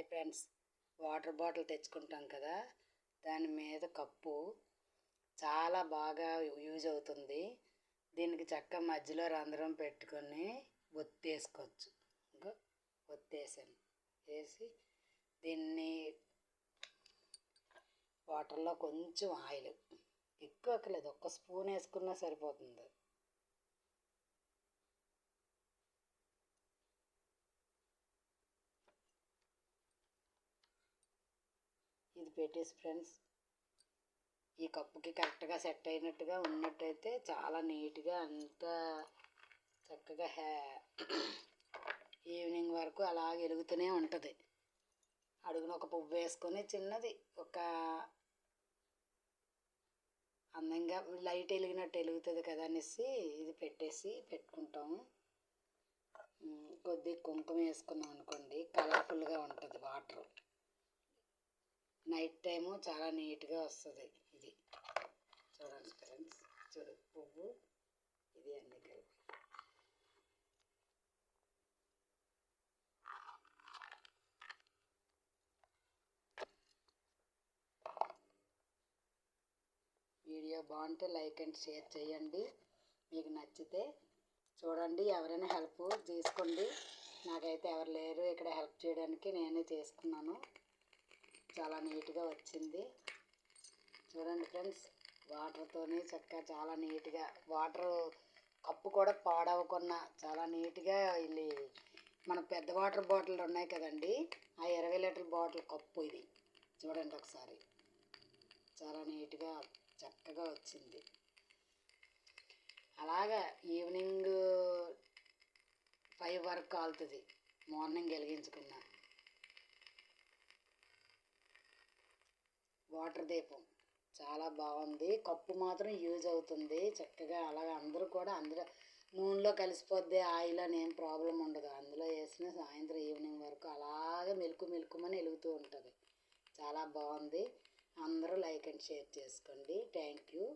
Hi friends, water bottle తెచ్చుకుంటాం కదా, దాని మీద కప్పు చాలా బాగా యూజ్ అవుతుంది. దీనికి చక్కగా మధ్యలో రంధ్రం పెట్టుకొని ఒత్తేసుకోవచ్చు. ఇంకా ఒత్తేసాను, వేసి దీన్ని వాటర్లో కొంచెం ఆయిల్ ఎక్కువ అక్కర్లేదు, ఒక్క స్పూన్ వేసుకున్నా సరిపోతుంది. ఇది పెట్టేసి ఫ్రెండ్స్, ఈ కప్పుకి కరెక్ట్గా సెట్ అయినట్టుగా ఉన్నట్టయితే చాలా నీట్గా అంతా చక్కగా ఈవినింగ్ వరకు అలా వెలుగుతూనే ఉంటుంది. అడుగున ఒక పువ్వు వేసుకొని చిన్నది ఒక అందంగా లైట్ వెలిగినట్టు వెలుగుతుంది కదా అనేసి ఇది పెట్టుకుంటాము. కొద్దిగా కుంకుమ వేసుకున్నాం అనుకోండి, కలర్ఫుల్గా ఉంటుంది. వాటర్ నైట్ టైము చాలా నీట్గా వస్తుంది. ఇది చూడండి ఫ్రెండ్స్, చూడు పువ్వు ఇది అన్నీ కలిపి వీడియో బాగుంటే లైక్ అండ్ షేర్ చేయండి. మీకు నచ్చితే చూడండి, ఎవరైనా హెల్ప్ తీసుకోండి. నాకైతే ఎవరు లేరు ఇక్కడ హెల్ప్ చేయడానికి, నేనే చేసుకున్నాను. చాలా నీట్గా వచ్చింది. చూడండి ఫ్రెండ్స్, వాటర్తోనే చక్కగా చాలా నీట్గా వాటర్ కప్పు కూడా పాడవకుండా చాలా నీట్గా వెళ్ళి మన పెద్ద వాటర్ బాటిల్ ఉన్నాయి కదండి, ఆ 20 లీటర్ బాటిల్ కప్పు ఇది చూడండి ఒకసారి, చాలా నీట్గా చక్కగా వచ్చింది. అలాగా ఈవినింగ్ 5 వరకు కాలుతుంది, మార్నింగ్ వెలిగించుకున్న వాటర్ దీపం చాలా బాగుంది. కప్పు మాత్రం యూజ్ అవుతుంది చక్కగా. అలాగే అందరూ నూనెలో కలిసిపోద్ది, ఆయిల్ అని ఏం ప్రాబ్లం ఉండదు. అందులో వేసిన సాయంత్రం ఈవినింగ్ వరకు అలాగే మెలుకుమని వెలుగుతూ ఉంటుంది. చాలా బాగుంది. అందరూ లైక్ అండ్ షేర్ చేసుకోండి. Thank you.